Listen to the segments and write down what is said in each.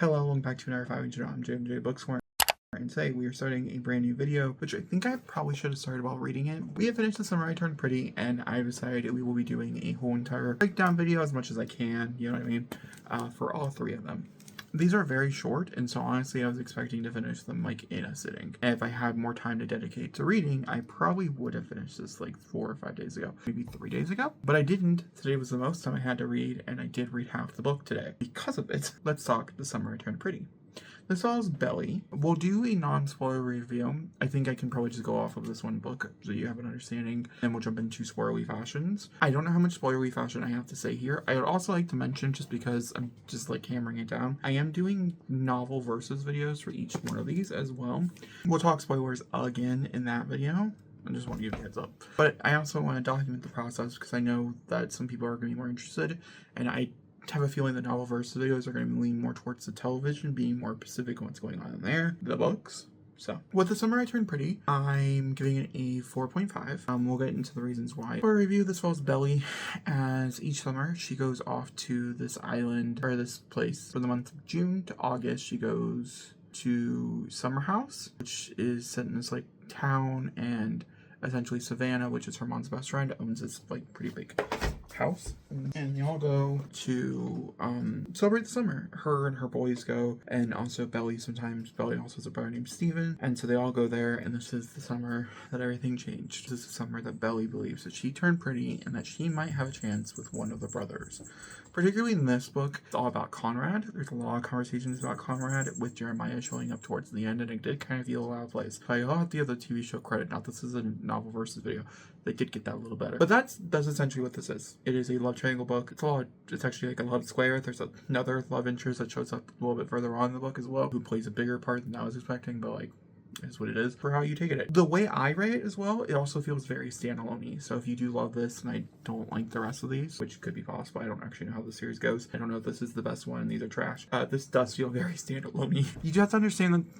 Hello, welcome back to another 5 channel. I'm JMJ Booksmart, and today we are starting a brand new video, which I think I probably should have started while reading it. We have finished The Summer I Turned Pretty, and I decided we will be doing a whole entire breakdown video as much as I can, you know what I mean, for all three of them. These are very short, and so honestly I was expecting to finish them like in a sitting. And if I had more time to dedicate to reading, I probably would have finished this like 4 or 5 days ago, maybe 3 days ago. But I didn't. Today was the most time I had to read, and I did read half the book today. Because of it, let's talk The Summer I Turned Pretty. This follows Belly. We'll do a non-spoiler review. I think I can probably just go off of this one book so you have an understanding, and we'll jump into spoilery fashions. I don't know how much spoilery fashion I have to say here. I would also like to mention, just because I'm just like hammering it down, I am doing novel versus videos for each one of these as well. We'll talk spoilers again in that video. I just want to give you a heads up. But I also want to document the process because I know that some people are going to be more interested, and I have a feeling the novel versus videos are going to lean more towards the television, being more specific on what's going on in there, the books. So, with The Summer I Turned Pretty, I'm giving it a 4.5. We'll get into the reasons why. For a review, this follows Belly as each summer she goes off to this island, or this place, for the month of June to August. She goes to Summer House, which is set in this like town, and essentially Savannah, which is her mom's best friend, owns this like pretty big house, and they all go to celebrate the summer. Her and her boys go, and also Belly sometimes. Belly also has a brother named Steven, and so they all go there, and this is the summer that everything changed. This is the summer that Belly believes that she turned pretty and that she might have a chance with one of the brothers. Particularly in this book, it's all about Conrad. There's a lot of conversations about Conrad, with Jeremiah showing up towards the end, and it did kind of feel out of place. So I'll have to give the TV show credit. Not this is a novel versus video. They did get that a little better. But that's essentially what this is. It is a love triangle book. It's actually like a love square. There's another love interest that shows up a little bit further on in the book as well, who plays a bigger part than I was expecting, but like, is what it is for how you take it. The way I read it as well, it also feels very standalone-y. So if you do love this and I don't like the rest of these, which could be possible, I don't actually know how the series goes. I don't know if this is the best one, these are trash. This does feel very standalone-y. You do have to understand that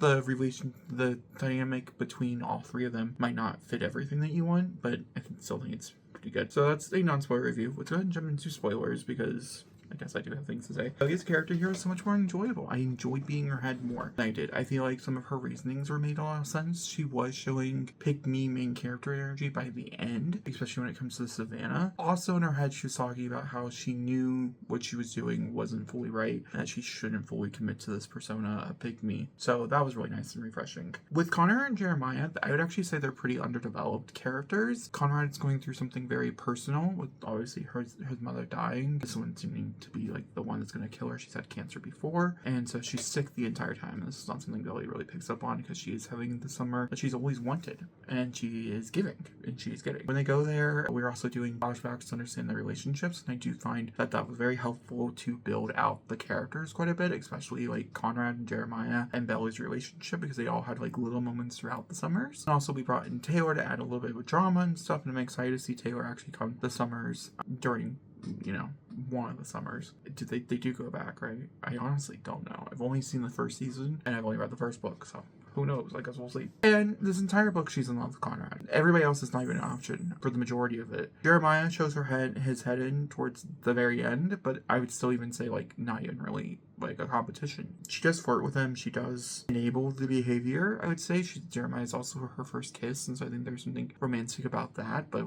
the dynamic between all three of them might not fit everything that you want, but I still think it's pretty good. So that's a non-spoiler review. Let's go ahead and jump into spoilers because I guess I do have things to say. Belly's character here is so much more enjoyable. I enjoyed being her head more than I did. I feel like some of her reasonings were made a lot of sense. She was showing pick-me main character energy by the end, especially when it comes to Savannah. Also in her head, she was talking about how she knew what she was doing wasn't fully right, and that she shouldn't fully commit to this persona of pick-me. So that was really nice and refreshing. With Connor and Jeremiah, I would actually say they're pretty underdeveloped characters. Conrad's going through something very personal, with obviously his mother dying. This one seeming to be like the one that's going to kill her. She's had cancer before, and so she's sick the entire time. This is not something Belly really picks up on because she is having the summer that she's always wanted, and she is giving, and she's getting. When they go there, we're also doing flashbacks to understand their relationships, and I do find that that was very helpful to build out the characters quite a bit, especially like Conrad and Jeremiah and Belly's relationship, because they all had like little moments throughout the summers. And also we brought in Taylor to add a little bit of drama and stuff, and I'm excited to see Taylor actually come the summers during, you know, one of the summers. They do go back, right? I honestly don't know. I've only seen the first season, and I've only read the first book, so who knows? I guess we'll see. And this entire book, she's in love with Conrad. Everybody else is not even an option for the majority of it. Jeremiah shows his head in towards the very end, but I would still even say like not even really like a competition. She does flirt with him. She does enable the behavior, I would say. Jeremiah is also her first kiss, and so I think there's something romantic about that, but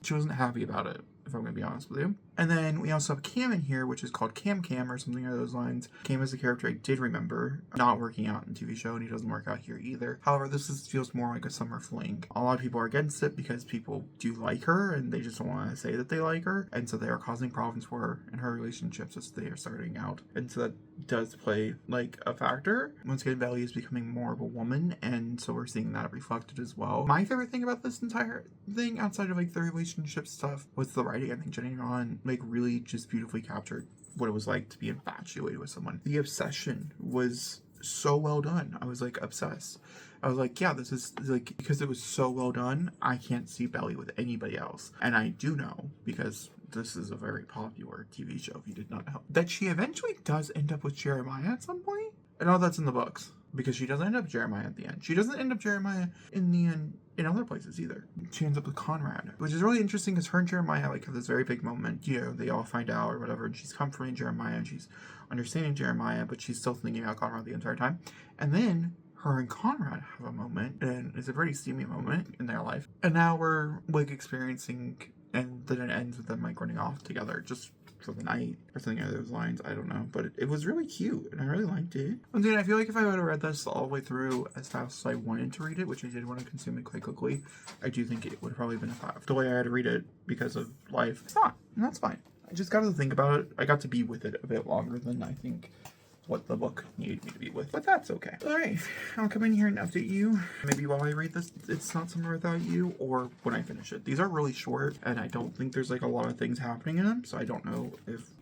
she wasn't happy about it, if I'm going to be honest with you. And then we also have Cam in here, which is called Cam or something along those lines. Cam is a character I did remember not working out in the TV show, and he doesn't work out here either. However, feels more like a summer fling. A lot of people are against it because people do like her, and they just don't want to say that they like her, and so they are causing problems for her in her relationships as they are starting out. And so that does play like a factor. Once again, Belly is becoming more of a woman, and so we're seeing that reflected as well. My favorite thing about this entire thing, outside of like the relationship stuff, was the writing. I think Jenny Ron like really just beautifully captured what it was like to be infatuated with someone. The obsession was so well done. I was like obsessed. I was like, yeah, this is like, because it was so well done, I can't see Belly with anybody else. And I do know, because this is a very popular TV show, if you did not know, that she eventually does end up with Jeremiah at some point. I know that's in the books, because she doesn't end up Jeremiah at the end. She doesn't end up Jeremiah in the end in other places either. She ends up with Conrad, which is really interesting because her and Jeremiah like have this very big moment. You know, they all find out or whatever, and she's comforting Jeremiah and she's understanding Jeremiah, but she's still thinking about Conrad the entire time. And then her and Conrad have a moment, and it's a pretty steamy moment in their life. And now we're like experiencing, and then it ends with them like running off together just for the night or something along those lines. I don't know, but it was really cute and I really liked it. And then I feel like if I would have read this all the way through as fast as I wanted to read it, which I did want to consume it quite quickly, I do think it would have probably been a 5. The way I had to read it because of life, it's not, and that's fine. I just got to think about it. I got to be with it a bit longer than I think what the book needed me to be with, but that's okay. All right, I'll come in here and update you. Maybe while I read this, It's Not Summer Without You, or when I finish it. These are really short, and I don't think there's like a lot of things happening in them, so I don't know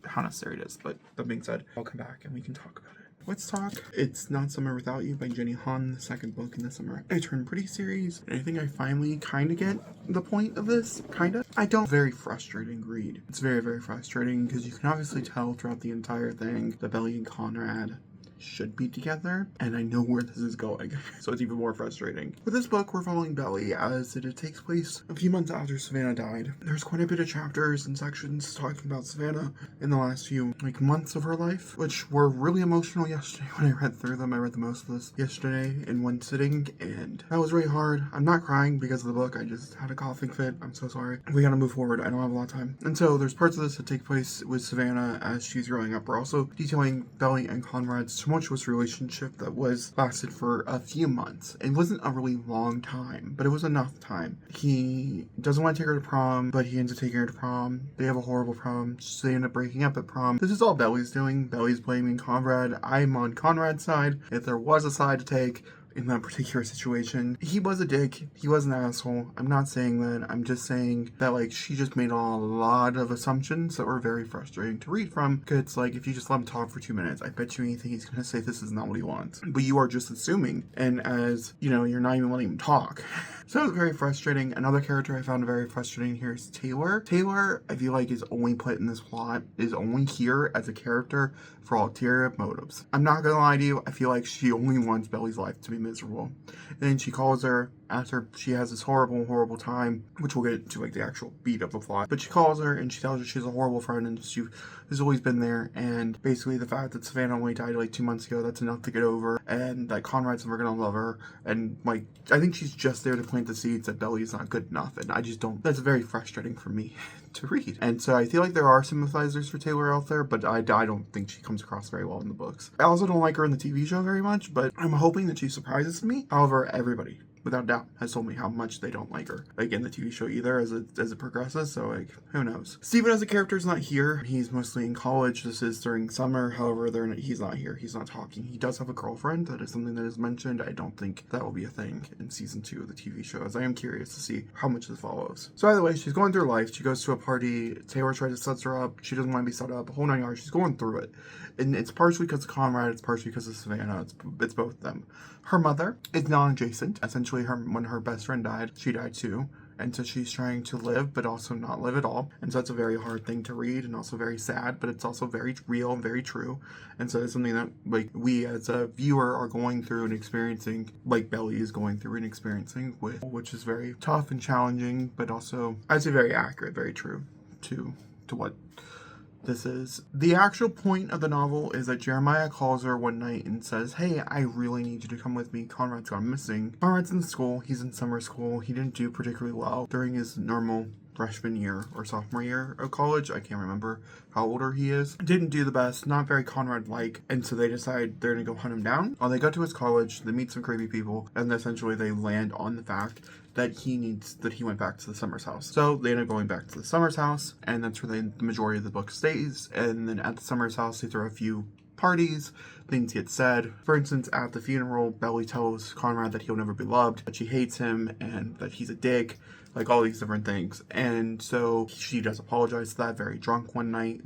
how necessary it is. But that being said, I'll come back and we can talk about it. Let's talk It's Not Summer Without You by Jenny Han, the second book in the Summer I Turned Pretty series. And I think I finally kind of get the point of this, kind of. I don't. Very frustrating read. It's very, very frustrating because you can obviously tell throughout the entire thing that Belly and Conrad should be together, and I know where this is going, so it's even more frustrating. With this book, we're following Belly as it takes place a few months after Savannah died. There's quite a bit of chapters and sections talking about Savannah in the last few months of her life, which were really emotional yesterday when I read through them. I read the most of this yesterday in one sitting, and that was really hard. I'm not crying because of the book, I just had a coughing fit. I'm so sorry. We gotta move forward. I don't have a lot of time. And so there's parts of this that take place with Savannah as she's growing up. We're also detailing Belly and Conrad's tumultuous relationship that lasted for a few months. It wasn't a really long time, but it was enough time. He doesn't want to take her to prom, but he ends up taking her to prom. They have a horrible prom, so they end up breaking up at prom. This is all Belly's doing. Belly's blaming Conrad. I'm on Conrad's side. If there was a side to take in that particular situation, he was a dick. He was an asshole. I'm not saying that. I'm just saying that she just made a lot of assumptions that were very frustrating to read from. Because it's if you just let him talk for 2 minutes, I bet you anything he's gonna say this is not what he wants. But you are just assuming, and as you're not even letting him talk. So it was very frustrating. Another character I found very frustrating here is Taylor. Taylor, I feel is only put in this plot, is only here as a character for ulterior motives. I'm not gonna lie to you, I feel she only wants Belly's life to be miserable. And then she calls her after she has this horrible, horrible time, which we'll get into the actual beat of the plot. But she calls her and she tells her she's a horrible friend and she has always been there. And basically the fact that Savannah only died 2 months ago, that's enough to get over. And that Conrad's never gonna love her. And I think she's just there to plant the seeds that Belly is not good enough. And I just don't, that's very frustrating for me to read. And so I feel there are sympathizers for Taylor out there, but I don't think she comes across very well in the books. I also don't like her in the TV show very much, but I'm hoping that she surprises me. However, everybody, without doubt, has told me how much they don't like her, in the TV show either, as it progresses, so who knows. Steven as a character is not here. He's mostly in college. This is during summer. However, he's not here. He's not talking. He does have a girlfriend. That is something that is mentioned. I don't think that will be a thing in season 2 of the TV show, as I am curious to see how much this follows. So either way, she's going through life. She goes to a party. Taylor tries to set her up. She doesn't want to be set up. A whole 9 yards. She's going through it. And it's partially because of Conrad, it's partially because of Savannah, it's both of them. Her mother is non-adjacent. Essentially, when her best friend died, she died too. And so she's trying to live, but also not live at all. And so it's a very hard thing to read and also very sad, but it's also very real and very true. And so it's something that we as a viewer are going through and experiencing, Belly is going through and experiencing with, which is very tough and challenging, but also, I'd say very accurate, very true to what this is. The actual point of the novel is that Jeremiah calls her one night and says, hey, I really need you to come with me. Conrad's gone missing. Conrad's in school. He's in summer school. He didn't do particularly well during his normal freshman year or sophomore year of college. I can't remember how older he is. Didn't do the best, not very Conrad-like, and so they decide they're gonna go hunt him down. They go to his college, they meet some creepy people, and essentially they land on the fact that he went back to the Summers house. So they end up going back to the Summers house, and that's where the majority of the book stays. And then at the Summers house, they throw a few parties, things get said. For instance, at the funeral, Belly tells Conrad that he'll never be loved, that she hates him, and that he's a dick, all these different things. And so she does apologize to that, very drunk one night,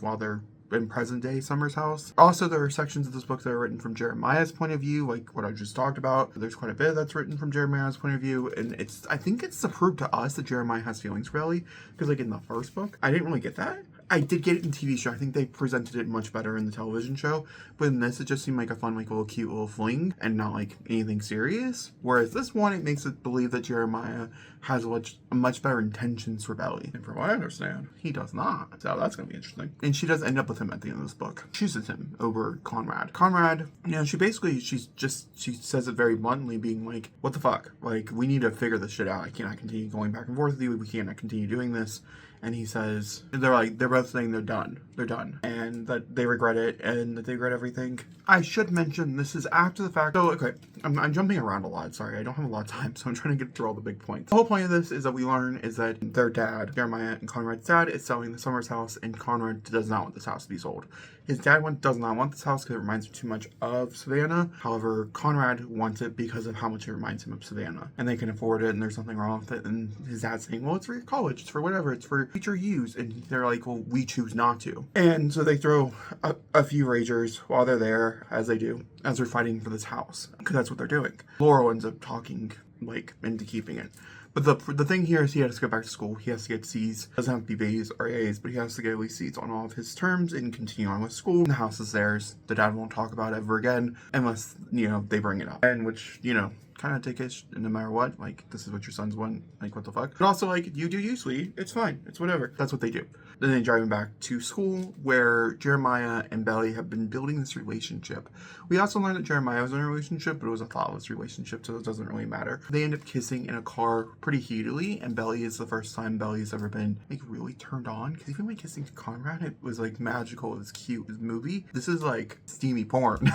while they're in present day Summers house. Also, there are sections of this book that are written from Jeremiah's point of view, what I just talked about. There's quite a bit that's written from Jeremiah's point of view, and I think it's to prove to us that Jeremiah has feelings for Ellie, because in the first book, I didn't really get that. I did get it in TV show. I think they presented it much better in the television show. But in this, it just seemed like a fun, like, little cute little fling and not, like, anything serious. Whereas this one, it makes it believe that Jeremiah has much better intentions for Belly. And from what I understand, he does not. So that's going to be interesting. And she does end up with him at the end of this book. Chooses him over Conrad. Conrad, you know, she says it very bluntly, being like, what the fuck? Like, we need to figure this shit out. I cannot continue going back and forth with you. We cannot continue doing this. And he says, they're both saying they're done, and that they regret it, and that they regret everything. I should mention, this is after the fact. So, okay, I'm jumping around a lot, sorry, I don't have a lot of time, so I'm trying to get through all the big points. The whole point of this is that we learn is that their dad, Jeremiah and Conrad's dad, is selling the Summers house, and Conrad does not want this house to be sold. His dad does not want this house because it reminds him too much of Savannah. However, Conrad wants it because of how much it reminds him of Savannah. And they can afford it, and there's nothing wrong with it. And his dad's saying, well, it's for your college, it's for whatever, it's for future use. And they're like, well, we choose not to. And so they throw a few ragers while they're there, as they do, as they're fighting for this house. Because that's what they're doing. Laurel ends up talking, like, into keeping it. But the thing here is he has to go back to school. He has to get C's. Doesn't have to be B's or A's, but he has to get at least C's on all of his terms and continue on with school. The house is theirs. The dad won't talk about it ever again unless, you know, they bring it up. And which, you know, kind of take it no matter what. Like, this is what your sons want. Like, what the fuck? But also, like, you do you, sweetie. It's fine. It's whatever. That's what they do. Then they drive him back to school where Jeremiah and Belly have been building this relationship. We also learned that Jeremiah was in a relationship, but it was a thoughtless relationship, so it doesn't really matter. They end up kissing in a car pretty heatedly, and Belly is the first time Belly's ever been, like, really turned on. Because even when kissing to Conrad, it was, like, magical. It was cute. It was movie. This is, like, steamy porn.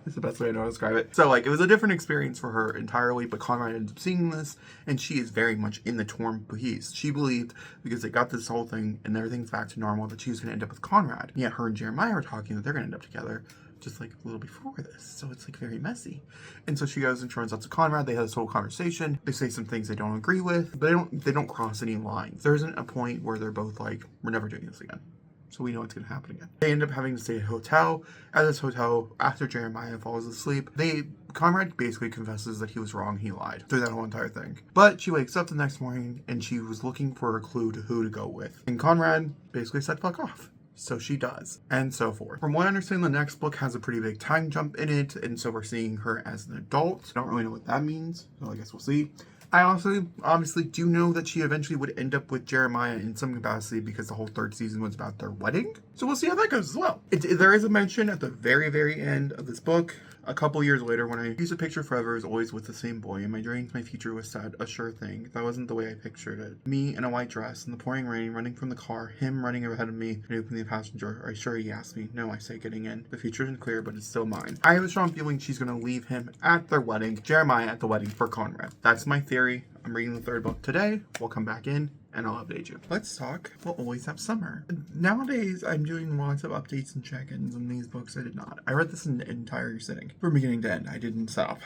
It's the best way I know how to describe it. So, like, it was a different experience for her entirely, but Conrad ended up seeing this, and she is very much in the torn piece. She believed, because they got this whole thing, and everything's back to normal, that she was going to end up with Conrad. And yet her and Jeremiah are talking that they're going to end up together, just, like, a little before this. So it's, like, very messy. And so she goes and turns out to Conrad. They have this whole conversation. They say some things they don't agree with, but they don't cross any lines. There isn't a point where they're both like, we're never doing this again. So we know it's going to happen again. They end up having to stay at a hotel. At this hotel, after Jeremiah falls asleep, Conrad basically confesses that he was wrong, he lied through that whole entire thing. But she wakes up the next morning and she was looking for a clue to who to go with. And Conrad basically said, fuck off. So she does, and so forth. From what I understand, the next book has a pretty big time jump in it, and so we're seeing her as an adult. I don't really know what that means, so I guess we'll see. I also obviously do know that she eventually would end up with Jeremiah in some capacity because the whole third season was about their wedding. So we'll see how that goes as well. There is a mention at the very, very end of this book. A couple years later, when I use a picture forever is always with the same boy. In my dreams, my future was sad, a sure thing. That wasn't the way I pictured it. Me in a white dress, in the pouring rain, running from the car, him running ahead of me, and opening the passenger. Are you sure, he asked me? No, I say, getting in. The future isn't clear, but it's still mine. I have a strong feeling she's going to leave him at their wedding, Jeremiah at the wedding for Conrad. That's my theory. I'm reading the third book today. We'll come back in and I'll update you. Let's talk We'll Always Have Summer. Nowadays, I'm doing lots of updates and check-ins on these books. I did not. I read this in an entire sitting. From beginning to end, I didn't stop.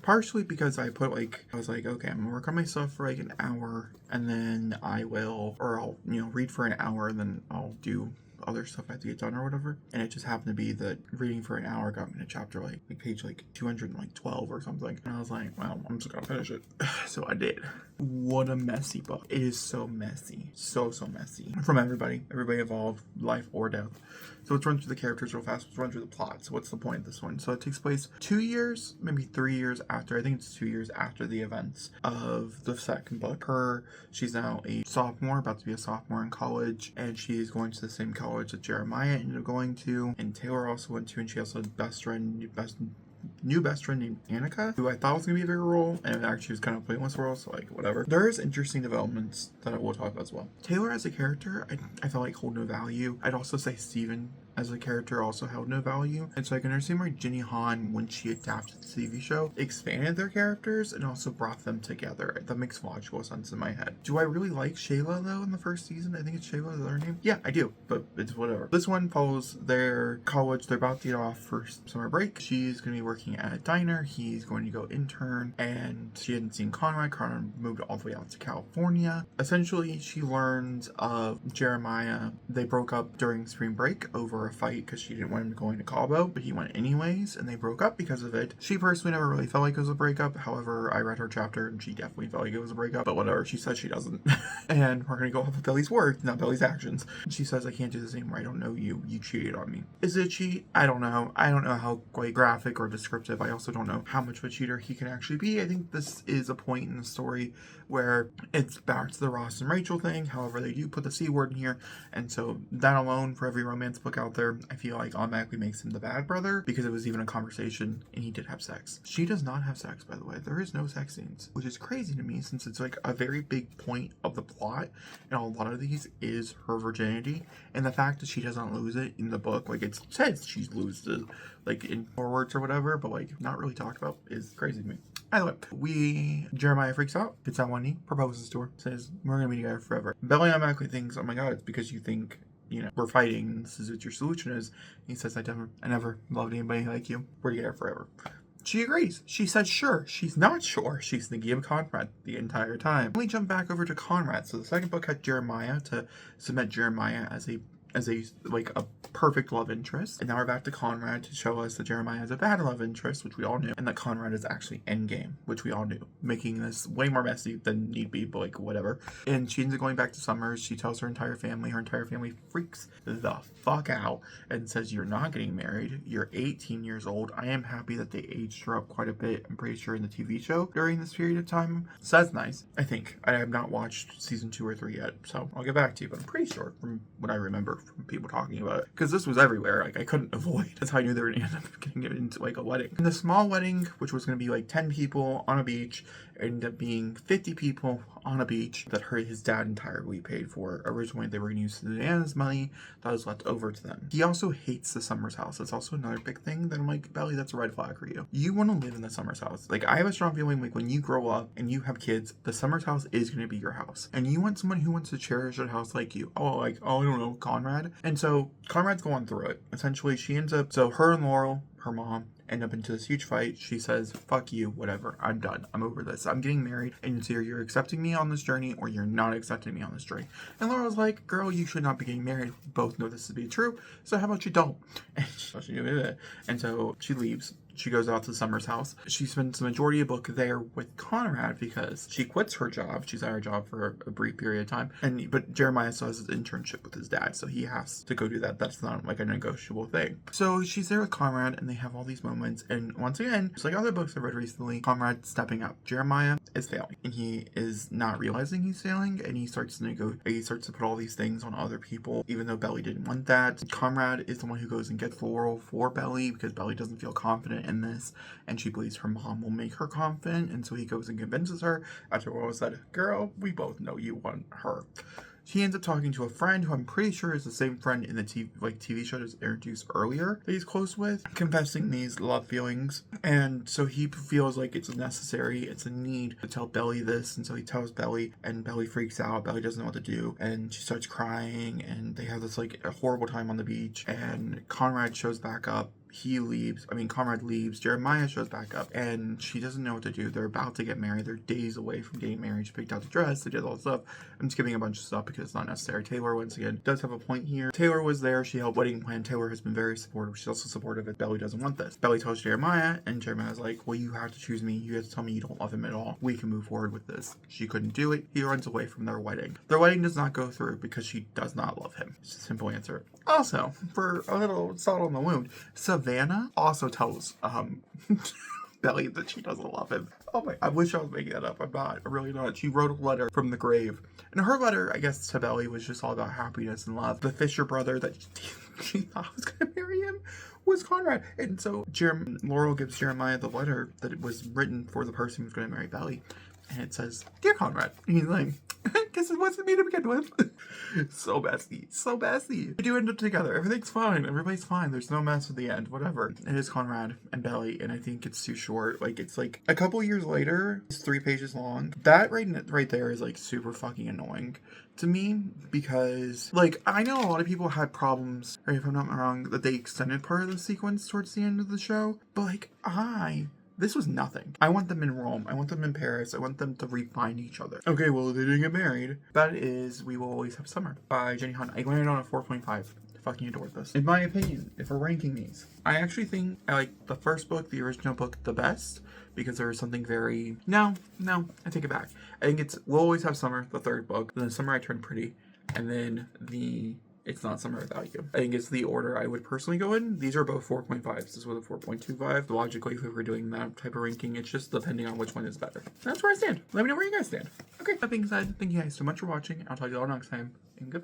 Partially because I was like, okay, I'm gonna work on my stuff for like an hour, and then I'll read for an hour, and then I'll do other stuff I have to get done or whatever. And it just happened to be that reading for an hour got me to chapter like page 212 or something. And I was like, well, I'm just gonna finish it. So I did. What a messy book. It is so messy. So messy. From everybody involved, life or death. So let's run through the characters real fast. Let's run through the plot. So what's the point of this one? So it takes place 2 years, maybe 3 years after, I think it's 2 years after the events of the second book. She's now a sophomore, about to be a sophomore in college, and she is going to the same college that Jeremiah ended up going to, and Taylor also went to, and she also had new best friend named Annika, who I thought was going to be a bigger role, and it actually was kind of a pointless role, so like, whatever. There's interesting developments that I will talk about as well. Taylor as a character, I felt like hold no value. I'd also say Steven as a character also held no value. And so I can understand why Jenny Han, when she adapted the TV show, expanded their characters and also brought them together. That makes logical sense in my head. Do I really like Shayla though in the first season? I think it's Shayla, is that her name? Yeah, I do, but it's whatever. This one follows their college. They're about to get off for summer break. She's going to be working at a diner. He's going to go intern, and she hadn't seen Conrad. Conrad moved all the way out to California. Essentially, she learns of Jeremiah. They broke up during spring break over were a fight because she didn't want him to go into Cabo, but he went anyways, and they broke up because of it. She personally never really felt like it was a breakup. However, I read her chapter and she definitely felt like it was a breakup, but whatever, she says she doesn't. And we're gonna go off of Billy's words, not Billy's actions. She says, I can't do this anymore. I don't know you. You cheated on me. Is it cheat? I don't know. I don't know how quite graphic or descriptive. I also don't know how much of a cheater he can actually be. I think this is a point in the story where it's back to the Ross and Rachel thing. However, they do put the C word in here, and so that alone, for every romance book out there, I feel like automatically makes him the bad brother, because it was even a conversation and he did have sex. She does not have sex, by the way. There is no sex scenes, which is crazy to me since it's like a very big point of the plot, and a lot of these is her virginity, and the fact that she doesn't lose it in the book, like it says she loses it like in forwards or whatever, but like not really talked about, is crazy to me. Either way, Jeremiah freaks out, gets on one knee, proposes to her, says, we're gonna be together forever. Belly automatically thinks, oh my god, it's because you think, you know, we're fighting and this is what your solution is. He says, I never loved anybody like you. We're together forever. She agrees. She says sure. She's not sure. She's thinking of Conrad the entire time. We jump back over to Conrad. So the second book had Jeremiah to cement Jeremiah as a like a perfect love interest, and now we're back to Conrad to show us that Jeremiah has a bad love interest, which we all knew, and that Conrad is actually endgame, which we all knew, making this way more messy than need be, but like whatever. And she ends up going back to Summers. She tells her entire family freaks the fuck out and says, you're not getting married, you're 18 years old. I am happy that they aged her up quite a bit, I'm pretty sure, in the TV show during this period of time. So that's nice. I think I have not watched season 2 or 3 yet, so I'll get back to you, but I'm pretty sure from what I remember from people talking about it, because this was everywhere. Like I couldn't avoid. That's how I knew they were gonna end up getting it into like a wedding. And the small wedding, which was gonna be like 10 people on a beach, ended up being 50 people on a beach that his dad entirely paid for. Originally, they were gonna use Susanna's money that was left over to them. He also hates the Summers house. That's also another big thing that I'm like, Belly, that's a red flag for you. You want to live in the Summers house. Like I have a strong feeling like when you grow up and you have kids, the Summers house is gonna be your house, and you want someone who wants to cherish your house like you. Oh, like, oh, I don't know, Conrad. And so Conrad's going through it. Essentially, she ends up, so her and Laurel, her mom, end up into this huge fight. She says, fuck you, whatever, I'm done, I'm over this, I'm getting married, and it's either you're accepting me on this journey or you're not accepting me on this journey. And Laurel's like, girl, you should not be getting married. We both know this to be true, so how about you don't? And so she leaves. She goes out to Summer's house. She spends the majority of the book there with Conrad because she quits her job. She's at her job for a brief period of time. But Jeremiah still has his internship with his dad, so he has to go do that. That's not like a negotiable thing. So she's there with Conrad, and they have all these moments. And once again, just like other books I've read recently, Conrad stepping up. Jeremiah is failing, and he is not realizing he's failing, and he starts to put all these things on other people, even though Belly didn't want that. Conrad is the one who goes and gets Laurel for Belly because Belly doesn't feel confident in this, and she believes her mom will make her confident, and so he goes and convinces her after Laurel said, girl, we both know you want her. She ends up talking to a friend who I'm pretty sure is the same friend in the TV show that was introduced earlier that he's close with, confessing these love feelings. And so he feels like it's necessary, it's a need to tell Belly this, and so he tells Belly, and Belly freaks out. Belly doesn't know what to do, and she starts crying, and they have this like a horrible time on the beach, and Conrad shows back up. Conrad leaves, Jeremiah shows back up, and she doesn't know what to do. They're about to get married. They're days away from getting married. She picked out the dress, they did all the stuff. I'm skipping a bunch of stuff because it's not necessary. Taylor, once again, does have a point here. Taylor was there. She helped wedding plan. Taylor has been very supportive. She's also supportive if Belly doesn't want this. Belly tells Jeremiah, and Jeremiah's like, well, you have to choose me. You have to tell me you don't love him at all. We can move forward with this. She couldn't do it. He runs away from their wedding. Their wedding does not go through because she does not love him. It's a simple answer. Also, for a little salt on the wound, Savannah also tells Belly that she doesn't love him. Oh my, I wish I was making that up. I'm not. I'm really not. She wrote a letter from the grave. And her letter, I guess, to Belly was just all about happiness and love. The Fisher brother that she thought was going to marry him was Conrad. And so Laurel gives Jeremiah the letter that it was written for the person who's going to marry Belly. And it says, Dear Conrad. And he's like, guess it wasn't me to begin with. So messy. So messy. We do end up together. Everything's fine. Everybody's fine. There's no mess at the end. Whatever. It is Conrad and Belly, and I think it's too short. Like, it's like a couple years later. It's 3 pages long. That right there is like super fucking annoying to me because, like, I know a lot of people had problems, or if I'm not wrong, that they extended part of the sequence towards the end of the show. But, like, this was nothing. I want them in Rome. I want them in Paris. I want them to re-find each other. Okay, well, they didn't get married. That is We Will Always Have Summer by Jenny Han. I landed on a 4.5. fucking adored this. In my opinion, if we're ranking these, I actually think I like the first book, the original book, the best, because there was something very... No, I take it back. I think We'll Always Have Summer, the third book, then Summer I Turned Pretty, and then It's Not Summer Without You. I think it's the order I would personally go in. These are both 4.5s. This was a 4.25. Logically, if we were doing that type of ranking, it's just depending on which one is better. That's where I stand. Let me know where you guys stand. Okay, that being said, thank you guys so much for watching. I'll talk to you all next time, and goodbye.